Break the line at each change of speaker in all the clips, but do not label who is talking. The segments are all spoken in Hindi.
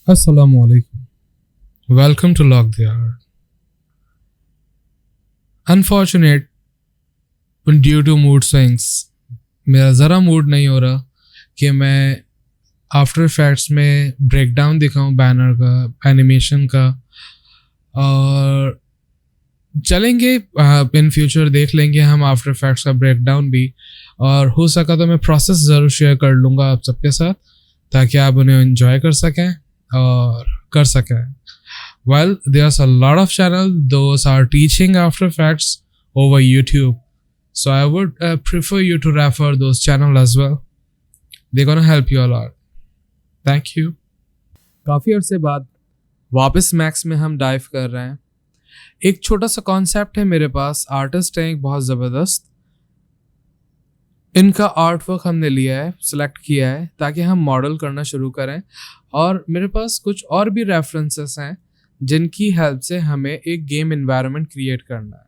Assalamu alaikum. Welcome to Lock the Art. Unfortunate due to mood swings मेरा ज़रा मूड नहीं हो रहा कि मैं आफ्टर इफेक्ट्स में ब्रेकडाउन दिखाऊं बैनर का, एनिमेशन का। और चलेंगे इन फ्यूचर देख लेंगे हम आफ्टर इफेक्ट्स का ब्रेकडाउन भी, और हो सका तो मैं प्रोसेस ज़रूर शेयर कर लूँगा आप सबके साथ ताकि आप उन्हें एंजॉय कर सकें और कर सकें। Well, there's a lot of channels those are teaching After Effects over YouTube, so I would prefer you to refer those channels as well. They're gonna help you a lot. Thank you. काफ़ी अरसे बाद वापस मैक्स में हम डाइव कर रहे हैं। एक छोटा सा कॉन्सेप्ट है मेरे पास, आर्टिस्ट हैं एक बहुत ज़बरदस्त, इनका आर्ट वर्क हमने लिया है, सिलेक्ट किया है ताकि हम मॉडल करना शुरू करें। और मेरे पास कुछ और भी रेफरेंसेस हैं जिनकी हेल्प से हमें एक गेम एनवायरनमेंट क्रिएट करना है।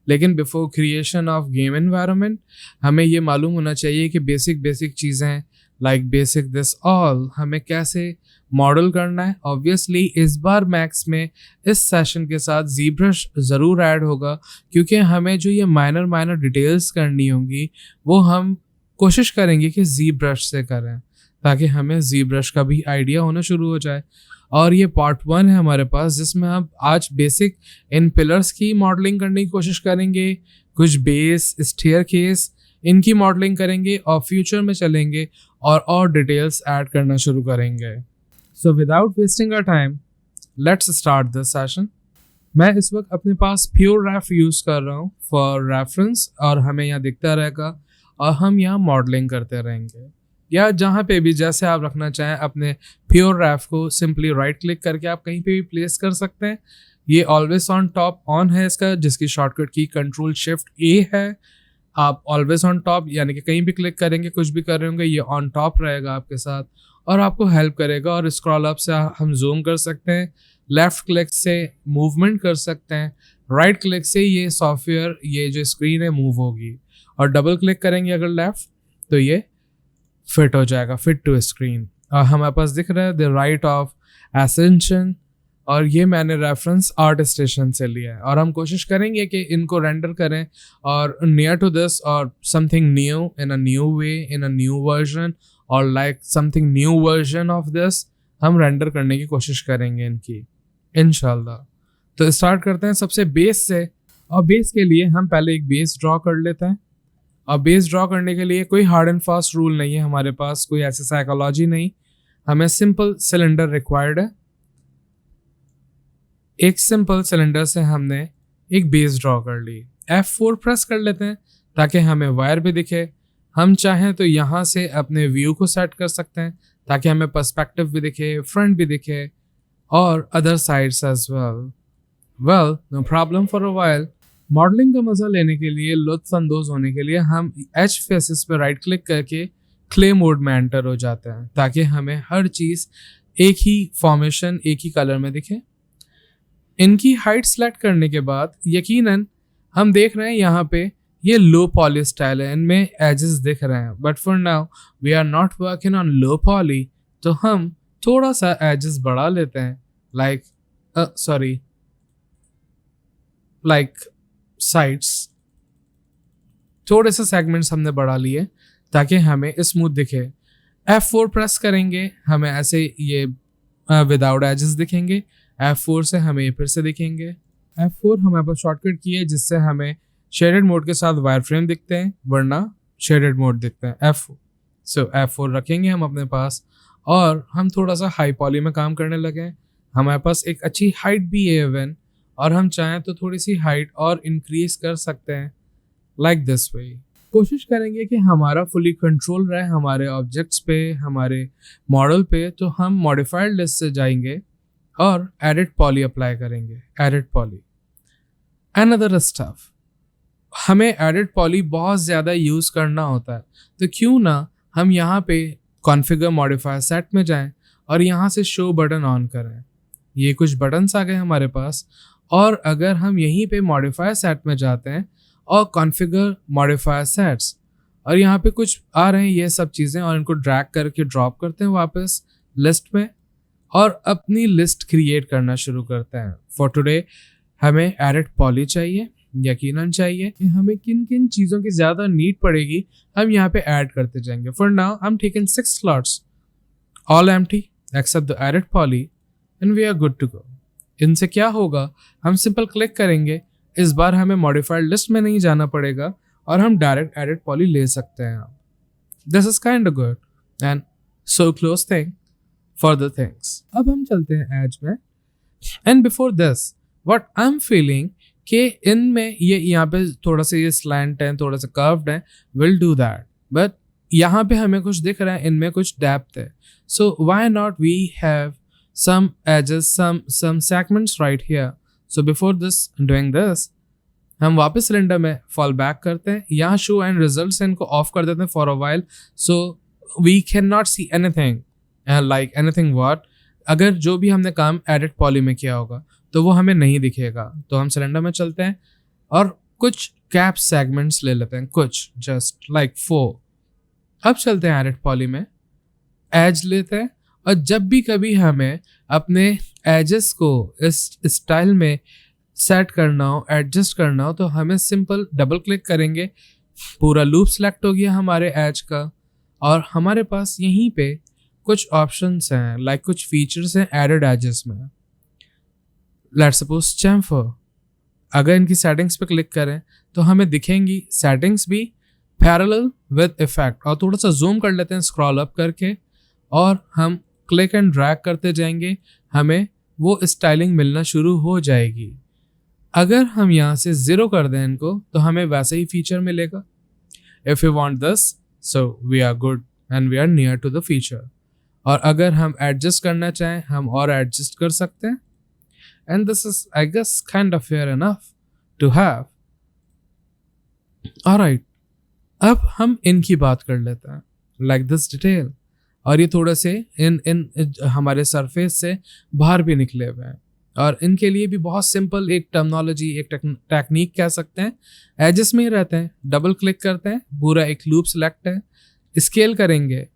लेकिन before creation of game environment हमें ये मालूम होना चाहिए कि बेसिक चीज़ें लाइक बेसिक दिस ऑल हमें कैसे मॉडल करना है। ऑब्वियसली इस बार मैक्स में इस सेशन के साथ ZBrush ज़रूर ऐड होगा, क्योंकि हमें जो ये माइनर डिटेल्स करनी होंगी वो हम कोशिश करेंगे कि ZBrush से करें ताकि हमें ZBrush का भी आइडिया होना शुरू हो जाए। और ये पार्ट 1 है हमारे पास, जिसमें हम आज बेसिक इन पिलर्स की मॉडलिंग करने की कोशिश करेंगे, कुछ बेस स्टेयरकेस इनकी मॉडलिंग करेंगे और फ्यूचर में चलेंगे और डिटेल्स ऐड करना शुरू करेंगे। So without wasting our time let's start this session. मैं इस वक्त अपने पास प्योर रैफ यूज़ कर रहा हूँ फॉर रेफरेंस, और हमें यहाँ दिखता रहेगा और हम यहाँ मॉडलिंग करते रहेंगे, या जहाँ पे भी जैसे आप रखना चाहें अपने प्योर रैफ को सिंपली राइट क्लिक करके आप कहीं पे भी प्लेस कर सकते हैं। ये ऑलवेज ऑन टॉप ऑन है इसका, जिसकी शॉर्टकट की Ctrl+Shift+A है। आप ऑलवेज ऑन टॉप यानी कि कहीं भी क्लिक करेंगे, कुछ भी कर रहे होंगे, ये ऑन टॉप रहेगा आपके साथ और आपको हेल्प करेगा। और स्क्रॉल अप से हम जूम कर सकते हैं, लेफ्ट क्लिक से मूवमेंट कर सकते हैं, राइट क्लिक से ये सॉफ्टवेयर ये जो स्क्रीन है मूव होगी, और डबल क्लिक करेंगे अगर लेफ्ट तो ये फिट हो जाएगा, फिट टू स्क्रीन। और हमारे पास दिख रहा है द राइट ऑफ एसेंशन, और ये मैंने रेफरेंस आर्ट स्टेशन से लिया है। और हम कोशिश करेंगे कि इनको रेंडर करें और नियर टू दिस और something new in a new way in a new version, और like something new version of this हम रेंडर करने की कोशिश करेंगे इनकी इंशाल्लाह। तो स्टार्ट करते हैं सबसे बेस से, और बेस के लिए हम पहले एक बेस ड्रॉ कर लेते हैं। और बेस ड्रॉ करने के लिए कोई हार्ड एंड फास्ट रूल नहीं है हमारे पास, कोई ऐसी साइकोलॉजी नहीं, हमें सिंपल सिलेंडर रिक्वायर्ड है। एक सिंपल सिलेंडर से हमने एक बेस ड्रॉ कर ली। F4 प्रेस कर लेते हैं ताकि हमें वायर भी दिखे। हम चाहें तो यहाँ से अपने व्यू को सेट कर सकते हैं ताकि हमें पर्सपेक्टिव भी दिखे, फ्रंट भी दिखे और other sides as well. Well no problem for a while. Modelling का मज़ा लेने के लिए, लुत्फ अंदोज होने के लिए हम एज फेसेस पे राइट क्लिक करके क्ले मोड में एंटर हो जाते हैं ताकि हमें हर चीज़ एक ही फॉर्मेशन एक ही कलर में दिखे। इनकी हाइट सेलेक्ट करने के बाद यकीनन हम देख रहे हैं यहाँ पे ये लो पॉली स्टाइल है, इनमें एजेस दिख रहे हैं, but for now we are not working on low poly, तो हम थोड़ा सा एजेस बढ़ा लेते हैं, लाइक साइड्स, थोड़े से सेगमेंट्स हमने बढ़ा लिए ताकि हमें स्मूथ दिखे। F4 प्रेस करेंगे, हमें ऐसे ये विदाउट एजेस दिखेंगे। F4 से हमें फिर से दिखेंगे। F4 हमारे पास शॉर्टकट की है जिससे हमें शेडेड मोड के साथ वायर फ्रेम दिखते हैं, वरना शेडेड मोड दिखते हैं F4। सो F4 रखेंगे हम अपने पास, और हम थोड़ा सा हाई पॉली में काम करने लगे। हमारे पास एक अच्छी हाइट भी है इवन, और हम चाहें तो थोड़ी सी हाइट और इंक्रीज कर सकते हैं लाइक दिस वे। कोशिश करेंगे कि हमारा फुली कंट्रोल रहे हमारे ऑब्जेक्ट्स पे, हमारे मॉडल पे। तो हम मॉडिफाइड लिस्ट से जाएंगे और एडिट पॉली अप्लाई करेंगे। एडिट पॉली अनदर स्टफ, हमें एडिट पॉली बहुत ज़्यादा यूज़ करना होता है, तो क्यों ना हम यहाँ पे कॉन्फ़िगर मॉडिफायर सेट में जाएं और यहाँ से शो बटन ऑन करें। ये कुछ बटन्स आ गए हमारे पास, और अगर हम यहीं पे मॉडिफायर सेट में जाते हैं और कॉन्फ़िगर मॉडिफायर सेट्स, और यहाँ पे कुछ आ रहे हैं ये सब चीज़ें, और इनको ड्रैग करके ड्रॉप करते हैं वापस लिस्ट में, और अपनी लिस्ट क्रिएट करना शुरू करते हैं। फॉर टुडे हमें एडिट पॉली चाहिए, यकीनन चाहिए कि हमें किन किन चीज़ों की ज़्यादा नीड पड़ेगी, हम यहाँ पे ऐड करते जाएंगे। For now I am taking 6 slots, all empty except the edit poly and we are good to go. इनसे क्या होगा, हम सिंपल क्लिक करेंगे, इस बार हमें मॉडिफाइड लिस्ट में नहीं जाना पड़ेगा और हम डायरेक्ट एडिट पॉली ले सकते हैं। This is kind of good and so close thing for the things. अब हम चलते हैं एज में, and before this what I am feeling कि इनमें ये यहाँ पे थोड़ा सा ये स्लैंट है, थोड़ा सा कर्व्ड है, विल डू दैट, बट यहाँ पे हमें कुछ दिख रहा है, इनमें कुछ डेप्थ है। So why not we have some edges, some segments right here. So before doing this, हम वापस सिलेंडर में फॉल बैक करते हैं, यहाँ शो एंड रिजल्ट्स इनको ऑफ कर देते हैं for a while, so we can not see anything like anything what. अगर जो भी हमने काम एडिट पॉली में किया होगा तो वो हमें नहीं दिखेगा। तो हम सिलेंडर में चलते हैं और कुछ कैप सेगमेंट्स ले लेते हैं, कुछ जस्ट लाइक 4। अब चलते हैं एडिट पॉली में, एज लेते हैं, और जब भी कभी हमें अपने एजेस को इस स्टाइल में सेट करना हो, एडजस्ट करना हो, तो हमें सिंपल डबल क्लिक करेंगे, पूरा लूप सेलेक्ट हो गया हमारे एज का, और हमारे पास यहीं पे कुछ ऑप्शंस हैं, लाइक कुछ फीचर्स हैं एडेड एजेस में। लेट्स सपोज चैम्फर, अगर इनकी सेटिंग्स पे क्लिक करें तो हमें दिखेंगी सेटिंग्स भी पैरेलल विद इफेक्ट। और थोड़ा सा जूम कर लेते हैं स्क्रॉल अप करके, और हम क्लिक एंड ड्रैग करते जाएंगे, हमें वो स्टाइलिंग मिलना शुरू हो जाएगी। अगर हम यहाँ से 0 कर दें इनको तो हमें वैसा ही फीचर मिलेगा। If you want this, so we are good and we are near to the feature. और अगर हम एडजस्ट करना चाहें, हम और एडजस्ट कर सकते हैं, and this is I guess kind of fair enough to have. Alright, अब हम इनकी बात कर लेते हैं, लाइक दिस डिटेल, और ये थोड़े से इन हमारे सरफेस से बाहर भी निकले हुए हैं, और इनके लिए भी बहुत सिंपल एक टर्मिनोलॉजी, एक टेक्निक कह सकते हैं, एजेस में ही रहते हैं। डबल क्लिक करते हैं, पूरा एक लूप सेलेक्ट है, स्केल करेंगे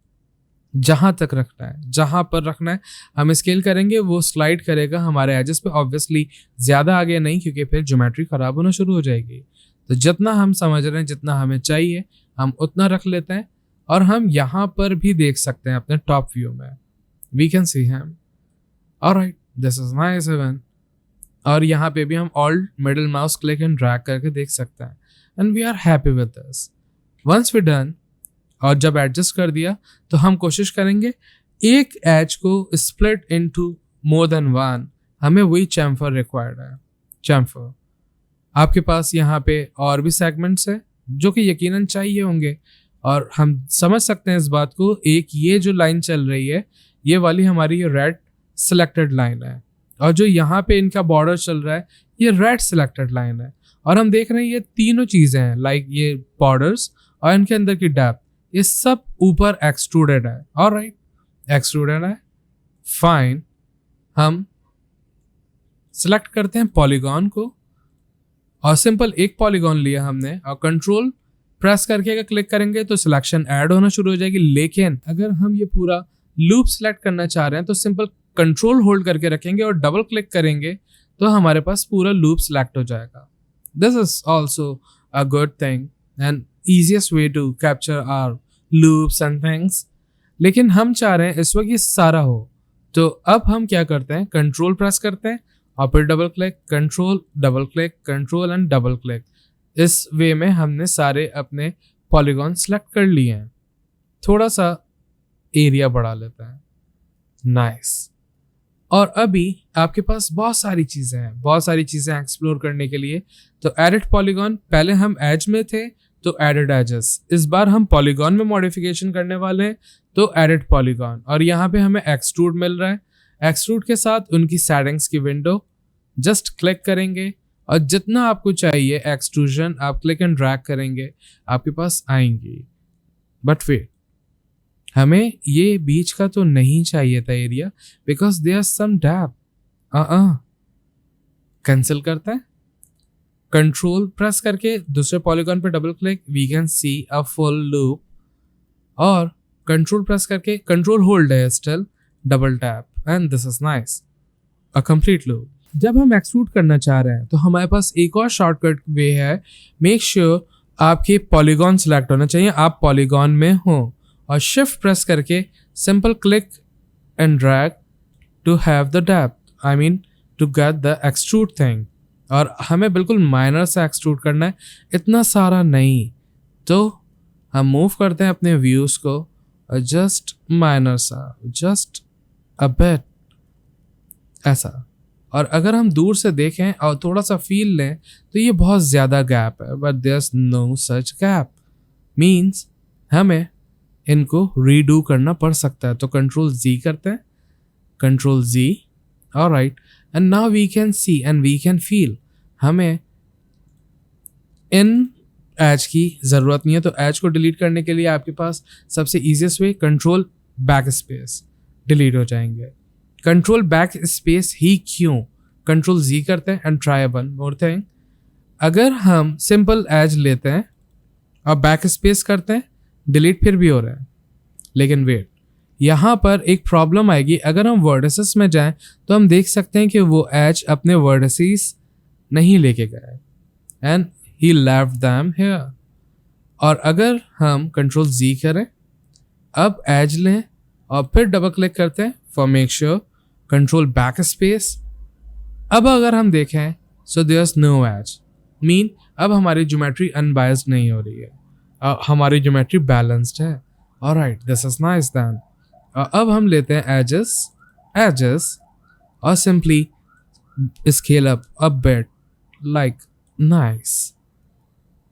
जहाँ तक रखना है, जहाँ पर रखना है हम स्केल करेंगे, वो स्लाइड करेगा हमारे एजेस पे। ऑब्वियसली ज़्यादा आगे नहीं, क्योंकि फिर ज्योमेट्री ख़राब होना शुरू हो जाएगी। तो जितना हम समझ रहे हैं, जितना हमें चाहिए, हम उतना रख लेते हैं, और हम यहाँ पर भी देख सकते हैं अपने टॉप व्यू में, we can see him. Alright, this is nice even. और यहाँ पे भी हम alt middle mouse click and drag करके देख सकते हैं, and we are happy with this. Once we done, और जब एडजस्ट कर दिया तो हम कोशिश करेंगे एक एज को split into more than one, हमें वही चैम्फर रिक्वायर्ड है। चैम्फर, आपके पास यहाँ पे और भी सेगमेंट्स है जो कि यकीनन चाहिए होंगे, और हम समझ सकते हैं इस बात को। एक ये जो लाइन चल रही है, ये वाली हमारी ये रेड सिलेक्टेड लाइन है, और जो यहाँ पे इनका बॉर्डर चल रहा है, ये रेड सिलेक्टेड लाइन है। और हम देख रहे हैं ये तीनों चीज़ें हैं, लाइक ये बॉर्डर्स और इनके अंदर की डेप्थ, ये सब ऊपर एक्सट्रूडेड है। ऑलराइट, एक्सट्रूडेड है, फाइन। हम सिलेक्ट करते हैं पॉलीगॉन को, और सिंपल एक पॉलीगॉन लिया हमने, और कंट्रोल प्रेस करके अगर क्लिक करेंगे तो सिलेक्शन ऐड होना शुरू हो जाएगी। लेकिन अगर हम ये पूरा लूप सेलेक्ट करना चाह रहे हैं तो सिंपल कंट्रोल होल्ड करके रखेंगे और डबल क्लिक करेंगे तो हमारे पास पूरा लूप सेलेक्ट हो जाएगा। This is also a good thing and easiest way to capture our loops and things. लेकिन हम चाह रहे हैं इस वक्त ये सारा हो, तो अब हम क्या करते हैं, कंट्रोल प्रेस करते हैं और फिर double click, control double click, control and double click. इस वे में हमने सारे अपने पॉलीगॉन सेलेक्ट कर लिए हैं। थोड़ा सा एरिया बढ़ा लेते हैं, नाइस। और अभी आपके पास बहुत सारी चीज़ें हैं, बहुत सारी चीज़ें एक्सप्लोर करने के लिए। तो एडिट पॉलीगॉन, पहले हम एज में थे तो एडिट एजेस, इस बार हम पॉलीगॉन में मॉडिफिकेशन करने वाले हैं तो एडिट पॉलीगॉन। और यहाँ पे हमें एक्सट्रूड मिल रहा है, एक्सट्रूड के साथ उनकी सेटिंग्स की विंडो, जस्ट क्लिक करेंगे और जितना आपको चाहिए एक्सट्रूजन आप क्लिक एंड ड्रैग करेंगे, आपके पास आएंगी। बट फिर हमें ये बीच का तो नहीं चाहिए था area, because there some dab. Cancel करते हैं, कंट्रोल प्रेस करके दूसरे पॉलीगॉन पे double click, we can see a full loop. और कंट्रोल प्रेस करके, कंट्रोल होल्ड है still, double tap, and this is nice, a complete loop. जब हम एक्सट्रूड करना चाह रहे हैं तो हमारे पास एक और शॉर्टकट वे है। मेक श्योर आपके पॉलीगॉन सेलेक्ट होना चाहिए, आप पॉलीगॉन में हो, और शिफ्ट प्रेस करके simple click and drag to have the depth, I mean to get the extrude thing. और हमें बिल्कुल माइनर से एक्सट्रूड करना है, इतना सारा नहीं। तो हम मूव करते हैं अपने व्यूज को जस्ट माइनर सा, जस्ट अ बिट ऐसा। और अगर हम दूर से देखें और थोड़ा सा फील लें तो ये बहुत ज़्यादा गैप है, but there is no such gap, means हमें इनको रीडू करना पड़ सकता है। तो कंट्रोल Z करते हैं, control Z, alright, and now we can see and we can feel. हमें इन एज की ज़रूरत नहीं है, तो एज को डिलीट करने के लिए आपके पास सबसे ईजीएस्ट वे कंट्रोल बैक स्पेस, डिलीट हो जाएंगे। कंट्रोल बैक स्पेस ही क्यों, कंट्रोल Z करते हैं and try one more thing. अगर हम सिंपल एज लेते हैं और बैक स्पेस करते हैं, डिलीट फिर भी हो रहा है, लेकिन वेट, यहाँ पर एक प्रॉब्लम आएगी। अगर हम वर्डेसेस में जाएं तो हम देख सकते हैं कि वो एज अपने वर्डेसेस नहीं लेके गए and he left them here. और अगर हम कंट्रोल Z करें, अब एज लें और फिर डबल क्लिक करते हैं for make sure, control backspace. अब अगर हम देखें so there is no edge, mean अब हमारी ज्योमेट्री अनबायस्ड नहीं हो रही है, हमारी ज्योमेट्री बैलेंस्ड है। Alright, this is nice then. अब हम लेते हैं एजेस और simply scale up a bit, like nice,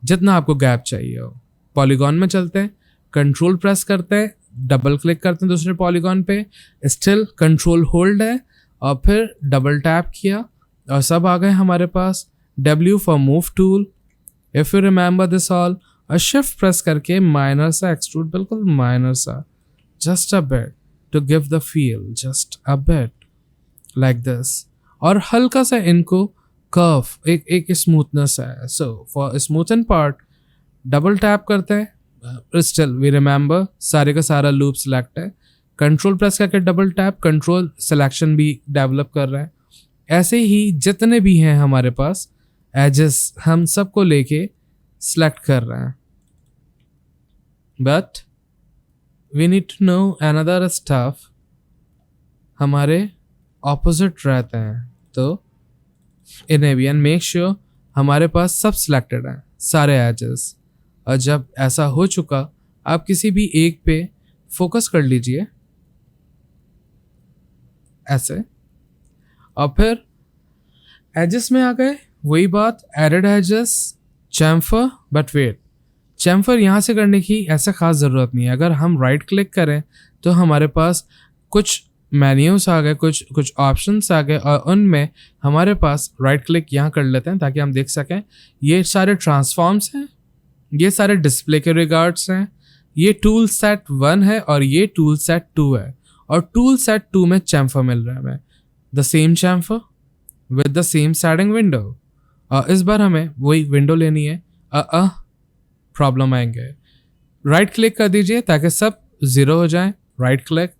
जितना आपको गैप चाहिए हो। पॉलीगॉन में चलते हैं, कंट्रोल प्रेस करते हैं, डबल क्लिक करते हैं दूसरे पॉलीगॉन पे, स्टिल कंट्रोल होल्ड है और फिर डबल टैप किया और सब आ गए हमारे पास। W for move tool, if you remember this all, और शिफ्ट प्रेस करके माइनर सा एक्सट्रूड, बिल्कुल माइनर सा, just a bit to give the feel, just a bit like this. और हल्का सा इनको कर्व, एक स्मूथनेस है। So for smoothen part double tap करते हैं, स्टिल वी रिमेंबर सारे का सारा लूप सिलेक्ट है, कंट्रोल प्रेस करके डबल टैप, कंट्रोल सिलेक्शन भी डेवलप कर रहा है। ऐसे ही जितने भी हैं हमारे पास एजेस, हम सबको लेके सिलेक्ट कर रहे हैं। But we need to know another stuff, हमारे ऑपोजिट रहते हैं, तो इन्हें भी, एंड मेक श्योर हमारे पास सब सिलेक्टेड हैं सारे एजेस। और जब ऐसा हो चुका, आप किसी भी एक पे फोकस कर लीजिए ऐसे, और फिर एजेस में आ गए, वही बात, added edges, chamfer. But wait, chamfer यहाँ से करने की ऐसा खास ज़रूरत नहीं है। अगर हम राइट क्लिक करें तो हमारे पास कुछ मेन्यूस आ गए, कुछ ऑप्शंस आ गए, और उनमें हमारे पास राइट क्लिक यहाँ कर लेते हैं ताकि हम देख सकें ये सारे ट्रांसफॉर्म्स हैं, ये सारे डिस्प्ले के रिगार्ड्स हैं, ये टूल सेट 1 है और ये टूल सेट 2 है, और टूल सेट 2 में चैम्फर मिल रहा है हमें, the same chamfer with the same setting window. और इस बार हमें वही विंडो लेनी है। प्रॉब्लम आएंगे, राइट क्लिक कर दीजिए ताकि सब 0 हो जाए, राइट क्लिक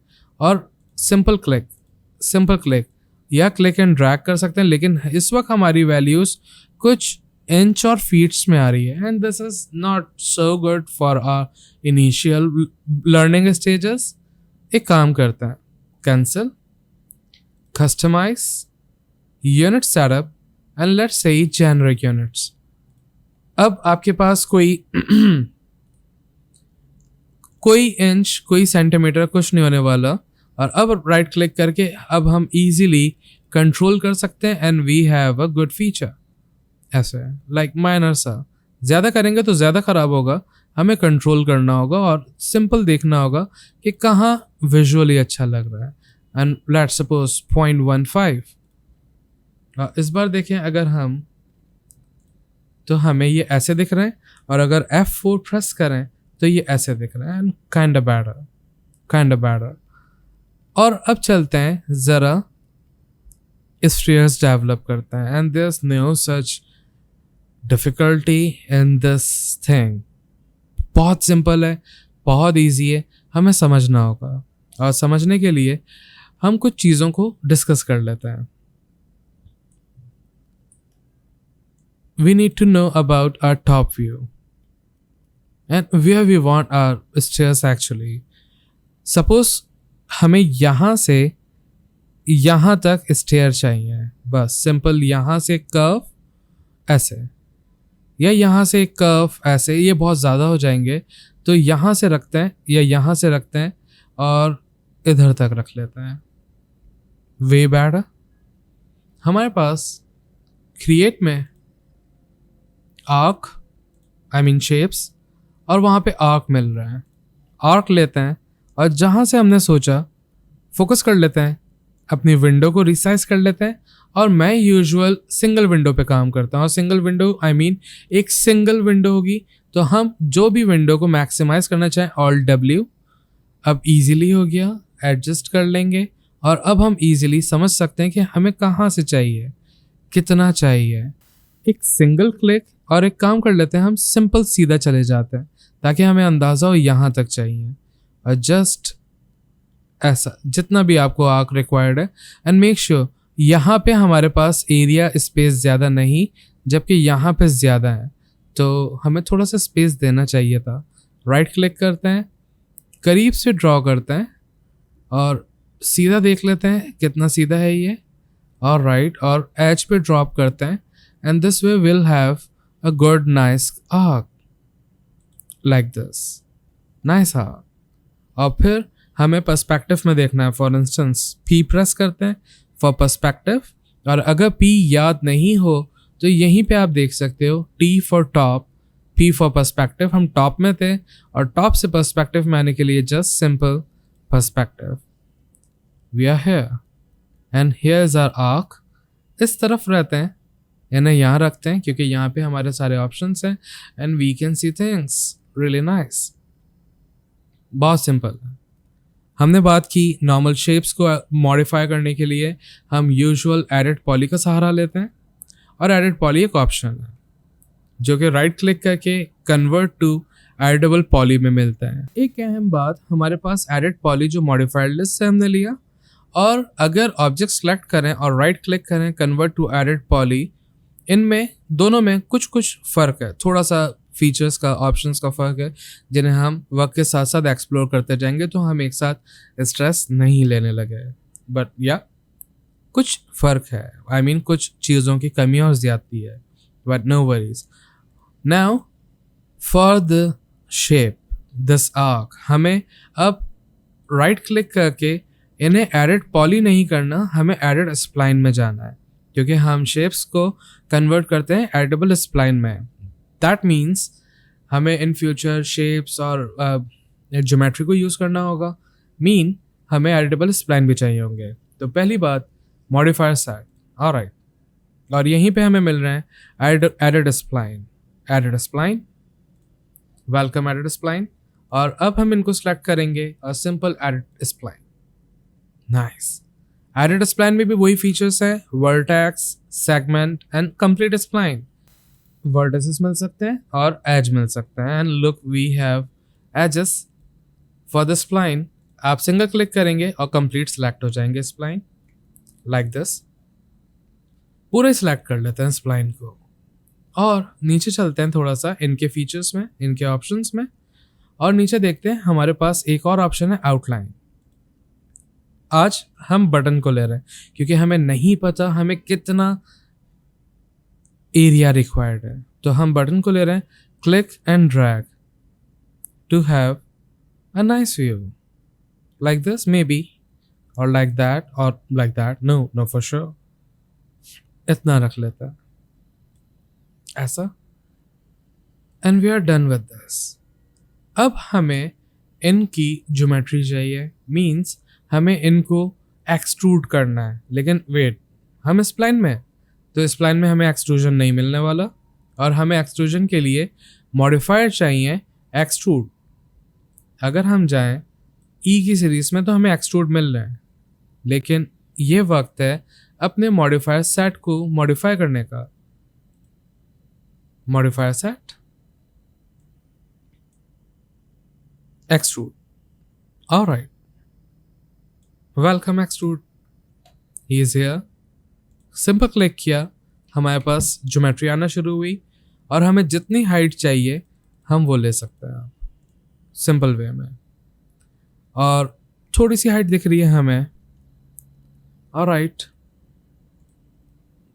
और सिंपल क्लिक या क्लिक एंड ड्रैग कर सकते हैं। लेकिन इस वक्त हमारी वैल्यूज कुछ इंच और फीट्स में आ रही है, and this is not so good for our initial learning stages. एक काम करते हैं, cancel, customize, unit setup, and let's say generic units. अब आपके पास कोई इंच, कोई सेंटीमीटर कुछ नहीं होने वाला, और अब राइट क्लिक करके अब हम इजीली कंट्रोल कर सकते हैं, and we have a good feature. ऐसे लाइक माइनर सा, ज़्यादा करेंगे तो ज़्यादा ख़राब होगा, हमें कंट्रोल करना होगा और सिंपल देखना होगा कि कहाँ विजुअली अच्छा लग रहा है। एंड लेट्स सपोज 0.15, इस बार देखें अगर हम, तो हमें ये ऐसे दिख रहे हैं, और अगर F4 प्रेस करें तो ये ऐसे दिख रहे हैं, एंड काइंड ऑफ बेटर। और अब चलते हैं ज़रा स्फीयर्स डेवलप करते हैं, and there is no such difficulty in this thing. बहुत सिंपल है, बहुत इजी है, हमें समझना होगा। और समझने के लिए हम कुछ चीज़ों को डिस्कस कर लेते हैं. We need to know about our top view and where we want our stairs actually. Suppose हमें यहाँ से यहाँ तक स्टेयर चाहिए, बस सिंपल यहाँ से कर्व ऐसे, या यहाँ से कर्व ऐसे, ये बहुत ज़्यादा हो जाएंगे, तो यहाँ से रखते हैं या यहाँ से रखते हैं और इधर तक रख लेते हैं. वे बैड. हमारे पास क्रिएट में आर्क शेप्स, और वहाँ पे आर्क मिल रहा है. आर्क लेते हैं और जहाँ से हमने सोचा फोकस कर लेते हैं, अपनी विंडो को रिसाइज कर लेते हैं. और मैं यूजुअल सिंगल विंडो पे काम करता हूँ, और सिंगल विंडो एक सिंगल विंडो होगी, तो हम जो भी विंडो को मैक्सिमाइज करना चाहें ऑल्ट W. अब इजीली हो गया, एडजस्ट कर लेंगे, और अब हम इजीली समझ सकते हैं कि हमें कहाँ से चाहिए, कितना चाहिए. एक सिंगल क्लिक और एक काम कर लेते हैं, हम सिंपल सीधा चले जाते हैं ताकि हमें अंदाज़ा हो यहाँ तक चाहिए, और जस्ट ऐसा जितना भी आपको आर्क रिक्वायर्ड है. एंड मेक श्योर यहाँ पे हमारे पास एरिया स्पेस ज़्यादा नहीं, जबकि यहाँ पे ज़्यादा है, तो हमें थोड़ा सा स्पेस देना चाहिए था. राइट क्लिक करते हैं, करीब से ड्रॉ करते हैं और सीधा देख लेते हैं कितना सीधा है ये, और राइट और एज पे ड्रॉप करते हैं. And this way will have a good nice arc like this, nice arc. और फिर हमें पर्सपेक्टिव में देखना है. फॉर इंस्टेंस P प्रेस करते हैं फॉर पर्सपेक्टिव, और अगर P याद नहीं हो तो यहीं पे आप देख सकते हो T for top, P for perspective. हम टॉप में थे और टॉप से पर्सपेक्टिव में आने के लिए just simple perspective. We are here and here is our arc. इस तरफ रहते हैं, इन्हें यहाँ रखते हैं क्योंकि यहाँ पे हमारे सारे ऑप्शंस हैं, and we can see things really nice. बहुत सिंपल है. हमने बात की नॉर्मल शेप्स को मॉडिफाई करने के लिए हम यूजुअल एडिट पॉली का सहारा लेते हैं, और एडिट पॉली एक ऑप्शन है जो कि राइट क्लिक करके कन्वर्ट टू एडिटेबल पॉली में मिलता है. एक अहम बात, हमारे पास एडिट पॉली जो मॉडिफाइड लिस्ट से हमने लिया, और अगर ऑब्जेक्ट सेलेक्ट करें और राइट क्लिक करें कन्वर्ट टू एडिट पॉली, इनमें दोनों में कुछ कुछ फ़र्क है, थोड़ा सा फीचर्स का, ऑप्शंस का फ़र्क है, जिन्हें हम वक्त के साथ साथ एक्सप्लोर करते जाएंगे, तो हम एक साथ स्ट्रेस नहीं लेने लगे. बट या कुछ फ़र्क है, कुछ चीज़ों की कमी और ज़्यादती है, but no worries. Now for the shape this arc, हमें अब राइट क्लिक करके इन्हें एडिट पॉली नहीं करना, हमें एडिट स्प्लाइन में जाना है, क्योंकि हम शेप्स को कन्वर्ट करते हैं एडिटेबल स्प्लाइन में. दैट मीन्स हमें इन फ्यूचर शेप्स और ज्योमेट्री को यूज़ करना होगा, हमें एडिटेबल स्प्लाइन भी चाहिए होंगे. तो पहली बात, मॉडिफायर सेट. ऑलराइट, और यहीं पे हमें मिल रहे हैं edit spline, welcome edit spline. और अब हम इनको सेलेक्ट करेंगे और simple edit spline. Nice. Edit spline में भी वही फीचर्स है, vertex, segment and complete spline. Vertices मिल सकते हैं और एज मिल सकते हैं. And look, we have edges for the spline. आप सिंगल क्लिक करेंगे और कंप्लीट सेलेक्ट हो जाएंगे स्प्लाइन लाइक दिस. पूरे सेलेक्ट कर लेते हैं स्प्लाइन को, और नीचे चलते हैं थोड़ा सा इनके फीचर्स में, इनके ऑप्शंस में, और नीचे देखते हैं हमारे पास एक और ऑप्शन है आउटलाइन. आज हम बटन को ले रहे हैं क्योंकि हमें नहीं पता हमें कितना एरिया रिक्वायर्ड है, तो हम बटन को ले रहे हैं. Click and drag to have a nice view like this, maybe, और लाइक दैट, और like that. No for sure इतना रख लेता है ऐसा. And we are done with this. अब हमें इनकी ज्योमेट्री चाहिए, मीन्स हमें इनको एक्सट्रूड करना है. लेकिन वेट, हम स्प्लाइन में, तो स्प्लाइन में हमें एक्सट्रूजन नहीं मिलने वाला, और हमें एक्सट्रूजन के लिए मॉडिफायर चाहिए एक्सट्रूड. अगर हम जाएं ई की सीरीज में तो हमें एक्सट्रूड मिल रहे हैं, लेकिन ये वक्त है अपने मॉडिफायर सेट को मॉडिफाई करने का. Modifier set, extrude. Alright, welcome extrude, he is here. Simple click किया, हमारे पास ज्योमेट्री आना शुरू हुई और हमें जितनी हाइट चाहिए हम वो ले सकते हैं सिंपल वे में। और थोड़ी सी हाइट दिख रही है हमें, ऑलराइट,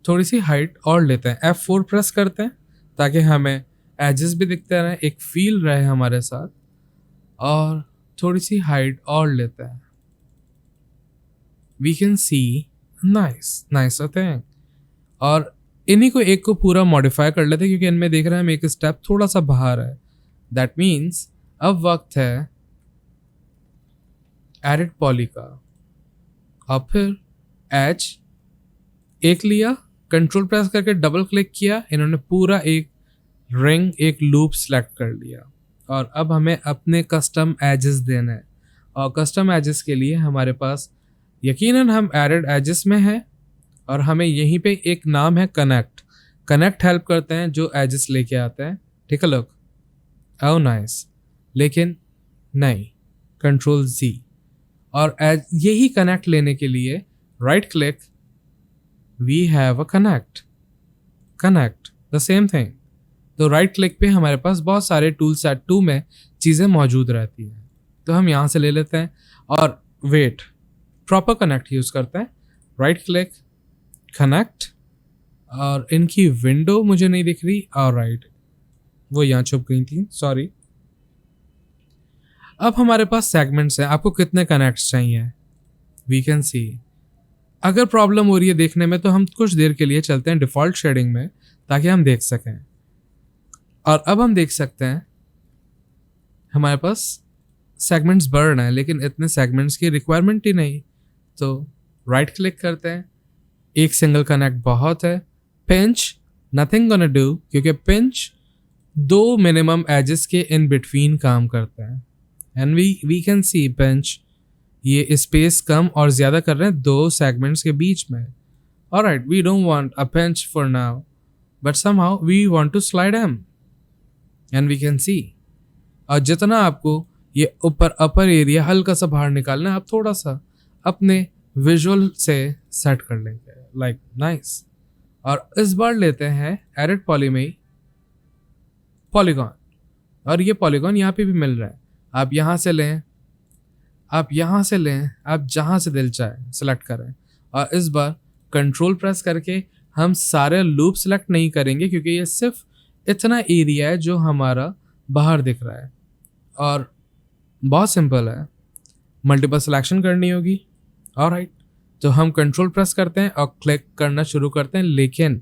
थोड़ी सी हाइट और लेते हैं। F4 प्रेस करते हैं ताकि हमें एजेस भी दिखते रहे, एक फील रहे हमारे साथ। और थोड़ी सी हाइट और लेते हैं, we can see nice thing. और इन्हीं को एक को पूरा मॉडिफाई कर लेते हैं क्योंकि इनमें देख रहे हैं हम एक स्टेप थोड़ा सा बाहर है। दैट मीन्स अब वक्त है एडिट पॉली का। अब फिर एज एक लिया, कंट्रोल प्रेस करके डबल क्लिक किया, इन्होंने पूरा एक रिंग, एक लूप सेलेक्ट कर लिया। और अब हमें अपने कस्टम एजेस देने हैं। और कस्टम एजेस के लिए हमारे पास यकीनन हम एडिड एजेस में हैं और हमें यहीं पे एक नाम है कनेक्ट हेल्प करते हैं जो एजेस लेके आते हैं। Take a look, oh nice. लेकिन नहीं, कंट्रोल Z। और यही कनेक्ट लेने के लिए right click, we have a connect the same thing. तो राइट क्लिक पे हमारे पास बहुत सारे टूल सेट 2 में चीज़ें मौजूद रहती हैं, तो हम यहाँ से ले लेते हैं और वेट प्रॉपर कनेक्ट यूज़ करते हैं। राइट क्लिक, कनेक्ट, और इनकी विंडो मुझे नहीं दिख रही, और राइट वो यहाँ छुप गई थी, सॉरी। अब हमारे पास सेगमेंट्स हैं, आपको कितने कनेक्ट्स चाहिए वी कैन सी। अगर प्रॉब्लम हो रही है देखने में तो हम कुछ देर के लिए चलते हैं डिफ़ॉल्ट शेडिंग में ताकि हम देख सकें। और अब हम देख सकते हैं हमारे पास सेगमेंट्स बढ़ रहे हैं लेकिन इतने सेगमेंट्स की रिक्वायरमेंट ही नहीं। तो राइट क्लिक करते हैं, एक सिंगल कनेक्ट बहुत है। पिंच, नथिंग गोना डू, क्योंकि पिंच 2 मिनिमम एजेस के इन बिटवीन काम करते हैं। And we can see pinch ये स्पेस कम और ज़्यादा कर रहे हैं 2 सेगमेंट्स के बीच में। Alright, we don't want a pinch for now, but somehow we want to slide him and we can see. और जितना आपको ये ऊपर अपर एरिया हल्का सा बाहर निकालना है, आप थोड़ा सा अपने विजुअल से सेट कर लेंगे, लाइक नाइस। और इस बार लेते हैं एडिट पॉली में पॉलीगॉन, और ये पॉलीगॉन यहाँ पे भी मिल रहा है। आप यहाँ से लें, आप यहाँ से लें, आप जहाँ से दिल चाहे सेलेक्ट करें। और इस बार कंट्रोल प्रेस करके हम सारे लूप सेलेक्ट नहीं करेंगे क्योंकि ये सिर्फ इतना एरिया है जो हमारा बाहर दिख रहा है। और बहुत सिंपल है, मल्टीपल सिलेक्शन करनी होगी। ऑलराइट, तो हम कंट्रोल प्रेस करते हैं और क्लिक करना शुरू करते हैं। लेकिन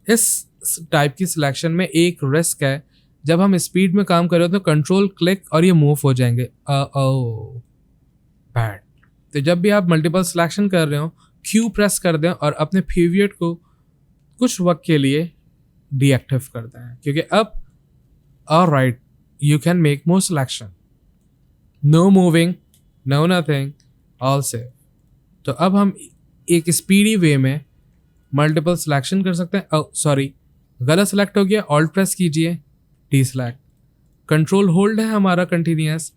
इस टाइप की सिलेक्शन में एक रिस्क है, जब हम स्पीड में काम कर रहे हो तो कंट्रोल क्लिक और ये मूव हो जाएंगे, बैड। तो जब भी आप मल्टीपल सिलेक्शन कर रहे हो, क्यू प्रेस कर दें और अपने फेवरेट को कुछ वक्त के लिए डीएक्टिव कर दें, क्योंकि अब alright you can make more selection, no moving, no nothing, all save. तो अब हम एक स्पीडी वे में मल्टीपल सिलेक्शन कर सकते हैं। सॉरी, गलत सिलेक्ट हो गया, ऑल्ट प्रेस कीजिए, डी सेलेक्ट। कंट्रोल होल्ड है हमारा continuous,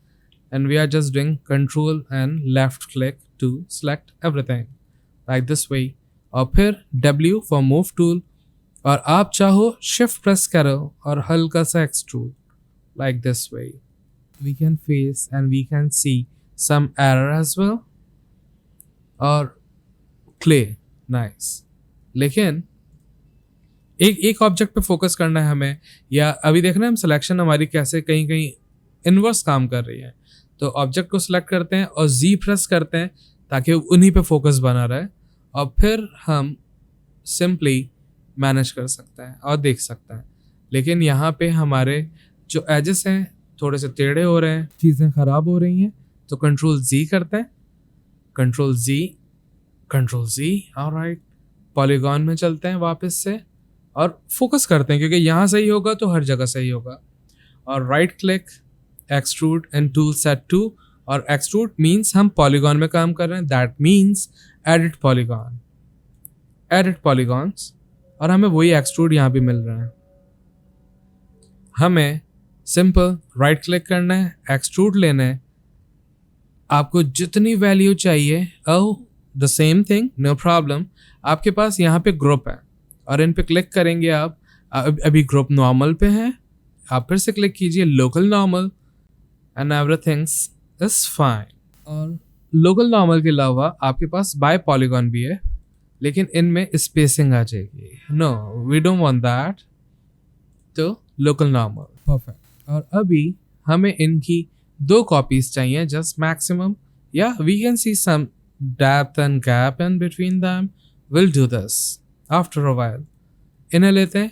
and we are just doing control and left click to select everything like this way। और फिर W for move tool, और आप चाहो shift प्रेस करो और हल्का सा extrude like this way। We can face and we can see some error as well। और clay, nice। लेकिन एक ऑब्जेक्ट पे फोकस करना है हमें, या अभी देख रहे हैं हम सिलेक्शन हमारी कैसे कहीं कहीं इनवर्स काम कर रही है। तो ऑब्जेक्ट को सिलेक्ट करते हैं और Z प्रेस करते हैं ताकि उन्हीं पे फोकस बना रहे, और फिर हम सिंपली मैनेज कर सकते हैं और देख सकते हैं। लेकिन यहाँ पे हमारे जो एजेस हैं थोड़े से टेढ़े हो रहे हैं, चीज़ें ख़राब हो रही हैं, तो कंट्रोल Z करते हैं, कंट्रोल Z, ऑलराइट। पॉलीगॉन में चलते हैं वापस से और फोकस करते हैं, क्योंकि यहाँ सही होगा तो हर जगह सही होगा। और right click, extrude and tool set 2, और एक्सट्रूड मीन्स हम पॉलीगॉन में काम कर रहे हैं, दैट मीन्स एडिट पॉलीगॉन्स, और हमें वही एक्सट्रूड यहाँ भी मिल रहा है। हमें सिंपल राइट क्लिक करना है, एक्सट्रूड लेना है, आपको जितनी वैल्यू चाहिए, oh the same thing, no problem. आपके पास यहाँ पे ग्रुप है और इन पे क्लिक करेंगे आप। अभी ग्रुप नॉर्मल पे है, आप फिर से क्लिक कीजिए local normal and everything's is fine. और लोकल नॉर्मल के अलावा आपके पास बाय पॉलीगॉन भी है, लेकिन इनमें स्पेसिंग आ जाएगी। No, we don't want that, तो लोकल नॉर्मल परफेक्ट। और अभी हमें इनकी 2 कॉपीज चाहिए जस्ट मैक्सिमम, या we can see some depth and gap in between them, will do this after a while. इन्हें लेते हैं,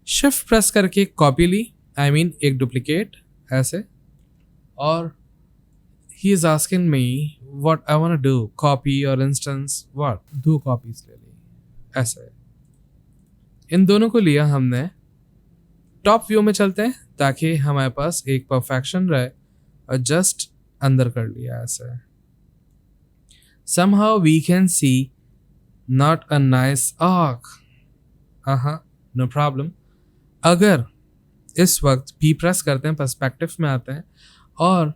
शिफ्ट प्रेस करके कॉपी ली, आई मीन एक डुप्लीकेट ऐसे, और he is asking me what I want to do, copy और इंस्टेंस, व्हाट, 2 कॉपीज ले ली ऐसे। इन दोनों को लिया हमने, टॉप व्यू में चलते हैं ताकि हमारे पास एक परफेक्शन रहे, और जस्ट अंदर कर लिया ऐसे। somehow we can see not a nice arc, no problem। अगर इस वक्त P प्रेस करते हैं, पर्सपेक्टिव में आते हैं और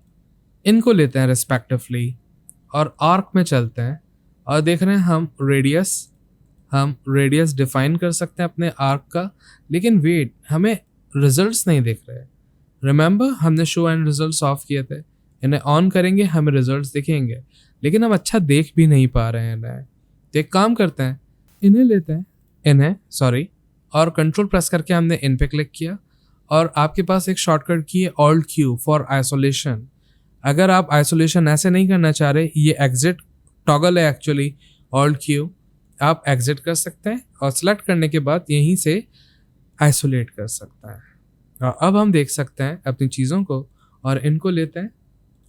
इनको लेते हैं रिस्पेक्टिवली, और आर्क में चलते हैं और देख रहे हैं हम रेडियस डिफाइन कर सकते हैं अपने आर्क का, लेकिन वेट, हमें रिजल्ट्स नहीं दिख रहे। रिमेंबर हमने शो एंड रिजल्ट्स ऑफ किए थे, इन्हें ऑन करेंगे हमें रिजल्ट्स दिखेंगे, लेकिन हम अच्छा देख भी नहीं पा रहे हैं इन्हें। तो एक काम करते हैं, इन्हें लेते हैं और कंट्रोल प्रेस करके हमने इन पे क्लिक किया, और आपके पास एक शॉर्टकट की है ऑल्ट क्यू फॉर आइसोलेशन। अगर आप आइसोलेशन ऐसे नहीं करना चाह रहे, ये एग्जिट टॉगल है एक्चुअली, ऑल्ट क्यू, आप एग्जिट कर सकते हैं और सेलेक्ट करने के बाद यहीं से आइसोलेट कर सकते हैं। और अब हम देख सकते हैं अपनी चीज़ों को, और इनको लेते हैं,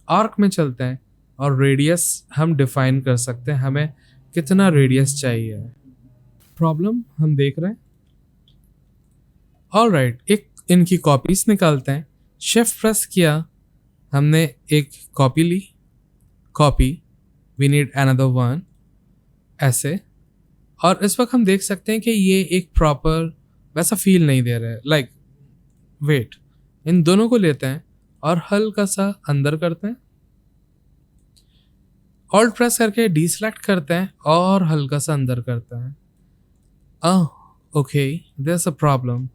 आर्क में चलते हैं और रेडियस हम डिफाइन कर सकते हैं, हमें कितना रेडियस चाहिए। प्रॉब्लम हम देख रहे हैं। ऑलराइट, एक इनकी कॉपीज निकालते हैं, शिफ्ट प्रेस किया, हमने एक कॉपी ली, copy, we need another one ऐसे। और इस वक्त हम देख सकते हैं कि ये एक प्रॉपर वैसा फील नहीं दे रहा है, लाइक वेट, इन दोनों को लेते हैं और हल्का सा अंदर करते हैं, ऑल्ट प्रेस करके डीसेलेक्ट करते हैं और हल्का सा अंदर करते हैं। Okay, there is a problem,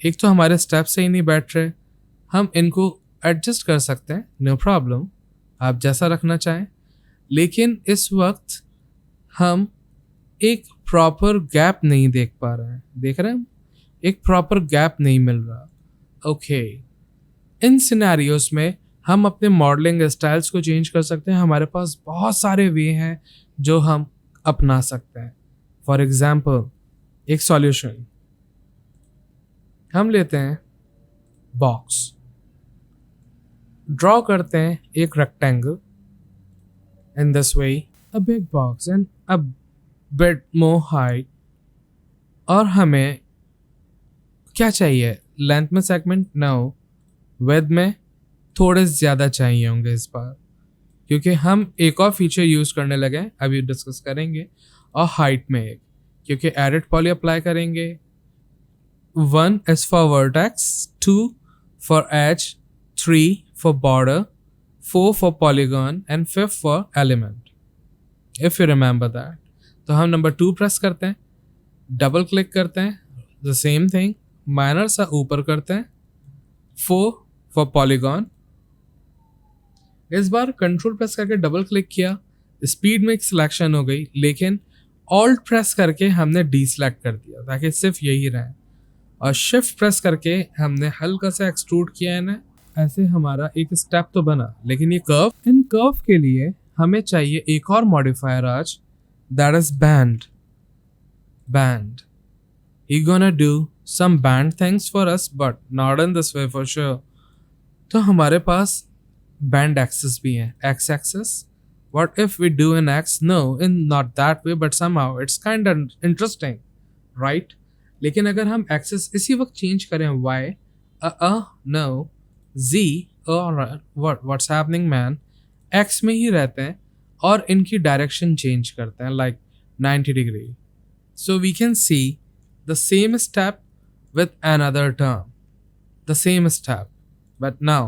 एक तो हमारे स्टेप से ही नहीं बैठ रहे, हम इनको एडजस्ट कर सकते हैं, नो प्रॉब्लम, आप जैसा रखना चाहें, लेकिन इस वक्त हम एक प्रॉपर गैप नहीं देख पा रहे हैं। देख रहे हैं, एक प्रॉपर गैप नहीं मिल रहा। ओके, इन सिनेरियोज में हम अपने मॉडलिंग स्टाइल्स को चेंज कर सकते हैं। हमारे पास बहुत सारे वे हैं जो हम अपना सकते हैं। फॉर एग्जाम्पल, एक सॉल्यूशन हम लेते हैं, बॉक्स ड्रॉ करते हैं, एक rectangle in this way, a big box and a bit more height, और हमें क्या चाहिए, लेंथ में सेगमेंट, नो, विड्थ में थोड़े ज़्यादा चाहिए होंगे इस बार, क्योंकि हम एक और फीचर यूज़ करने लगे हैं, अभी डिस्कस करेंगे। और हाइट में एक, क्योंकि एडिट पॉली अप्लाई करेंगे, 1 is for vertex, 2 for edge, 3 for border, 4 for polygon and 5 for element, if you remember that। तो हम नंबर 2 प्रेस करते हैं, डबल क्लिक करते हैं, द सेम थिंग, माइनर सा ऊपर करते हैं, 4 for polygon। इस बार कंट्रोल प्रेस करके डबल क्लिक किया, स्पीड में एक सिलेक्शन हो गई, लेकिन ऑल्ट प्रेस करके हमने डीसेलेक्ट कर दिया ताकि सिर्फ यही रहे, और शिफ्ट प्रेस करके हमने हल्का सा एक्सट्रूड किया है ना, ऐसे हमारा एक स्टेप तो बना। लेकिन ये कर्व, इन कर्व के लिए हमें चाहिए एक और मॉडिफायर आज, that is bend. He gonna do some bend things for us, but not in this way for sure. तो हमारे पास बैंड एक्सिस भी है, X axis. What if we do an X? No, in not that way, but somehow it's kind of interesting, right? लेकिन अगर हम एक्सिस इसी वक्त चेंज करें Y, no, Z, what's happening man, X में ही रहते हैं और इनकी डायरेक्शन चेंज करते हैं, like 90 degree. So we can see the same step with another term, the same step, but now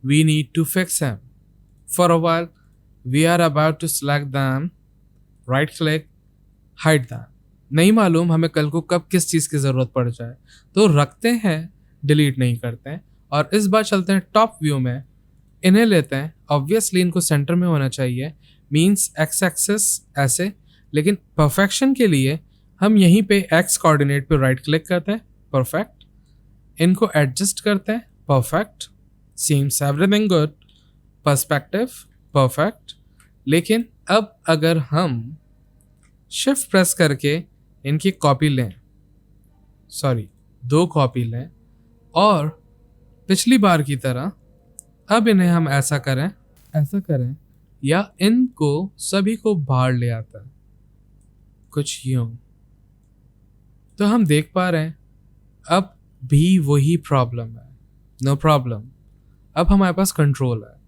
we need to fix him. For a while, we are about to select them, right click, hide them. नहीं मालूम हमें कल को कब किस चीज़ की ज़रूरत पड़ जाए, तो रखते हैं, डिलीट नहीं करते हैं। और इस बार चलते हैं टॉप व्यू में, इन्हें लेते हैं। ऑब्वियसली इनको सेंटर में होना चाहिए, मीन्स एक्स एक्सेस ऐसे, लेकिन परफेक्शन के लिए हम यहीं पे एक्स कोऑर्डिनेट पे राइट क्लिक करते हैं, परफेक्ट। इनको एडजस्ट करते हैं, perfect. Seems everything good, perspective, perfect. लेकिन अब अगर हम शिफ्ट प्रेस करके इनकी कॉपी लें, सॉरी 2 कॉपी लें, और पिछली बार की तरह अब इन्हें हम ऐसा करें, या इनको सभी को बाहर ले आता है, कुछ यूं। तो हम देख पा रहे हैं अब भी वही प्रॉब्लम है। नो प्रॉब्लम, अब हमारे पास कंट्रोल है।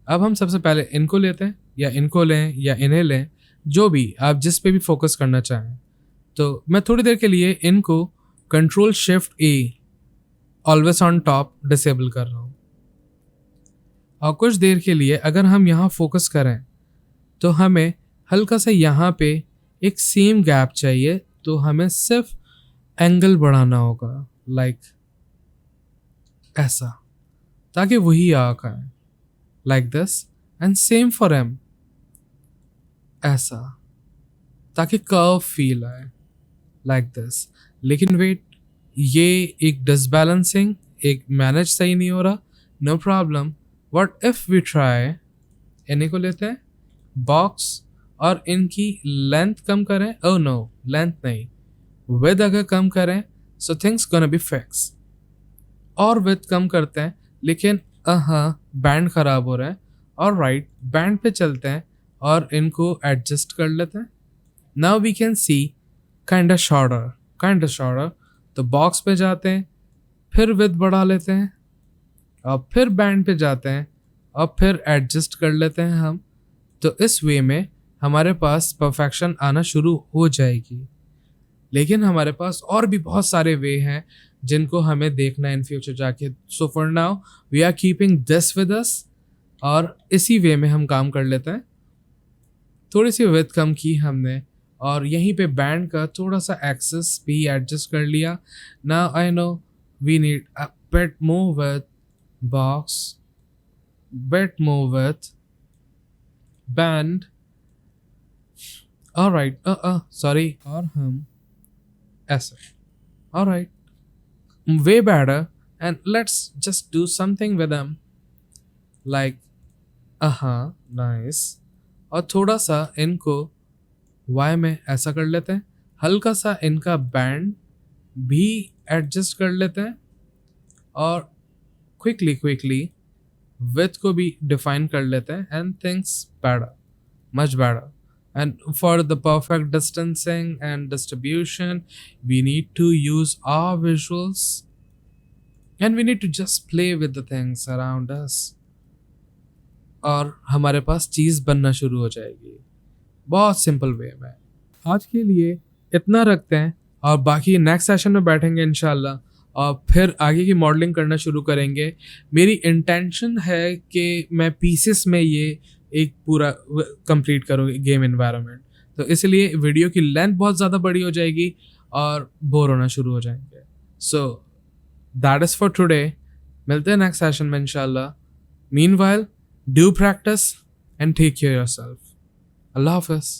अब हम सबसे पहले इनको लेते हैं, या इनको लें, या इन्हें लें, जो भी आप जिस पे भी फोकस करना चाहें। तो मैं थोड़ी देर के लिए इनको control shift a always on top disable कर रहा हूँ। और कुछ देर के लिए अगर हम यहाँ फोकस करें तो हमें हल्का सा यहाँ पे एक सेम गैप चाहिए, तो हमें सिर्फ एंगल बढ़ाना होगा, लाइक ऐसा, ताकि वही आंख आए, like this. And same for them, ऐसा, ताकि कर्व फील आए, लाइक दिस। लेकिन वेट, ये एक डिसबैलेंसिंग, एक मैनेज सही नहीं हो रहा। No problem, what if we try, इन्हीं को लेते हैं, बॉक्स, और इनकी लेंथ कम करें। ओह नो, लेंथ नहीं, विड्थ अगर कम करें so things gonna be fix. और विड्थ कम करते हैं, लेकिन बैंड खराब हो रहा है, और राइट बैंड पे चलते हैं और इनको एडजस्ट कर लेते हैं। Now we can see kind of shorter. तो बॉक्स पे जाते हैं, फिर विड्थ बढ़ा लेते हैं, और फिर बैंड पे जाते हैं, और फिर एडजस्ट कर लेते हैं हम। तो इस वे में हमारे पास परफेक्शन आना शुरू हो जाएगी। लेकिन हमारे पास और भी बहुत सारे वे हैं जिनको हमें देखना है इन फ्यूचर जाके। So for now we are keeping this with us, और इसी वे में हम काम कर लेते हैं। थोड़ी सी विड्थ कम की हमने, और यहीं पे बैंड का थोड़ा सा एक्सेस भी एडजस्ट कर लिया। Now I know we need a bit more with box, bit more with bend, alright, sorry, और हम ऐसे, alright, way better, and let's just do something with them, like nice। और थोड़ा सा इनको y में ऐसा कर लेते हैं, हल्का सा इनका बैंड भी एडजस्ट कर लेते हैं, और क्विकली विथ को भी डिफाइन कर लेते हैं, and things better, much better। And for the perfect distancing and distribution, we need to use our visuals, and we need to just play with the things around us, और हमारे पास चीज़ बनना शुरू हो जाएगी बहुत सिंपल वे में। आज के लिए इतना रखते हैं, और बाकी नेक्स्ट सेशन में बैठेंगे इंशाल्लाह, और फिर आगे की मॉडलिंग करना शुरू करेंगे। मेरी इंटेंशन है कि मैं पीसेस में ये एक पूरा कंप्लीट करूँ गेम एनवायरनमेंट, तो इसलिए वीडियो की लेंथ बहुत ज़्यादा बड़ी हो जाएगी और बोर होना शुरू हो जाएंगे। So that is for today, मिलते हैं नेक्स्ट सेशन में इंशाल्लाह। Meanwhile do practice and take care yourself. अल्लाह हाफ़िज़।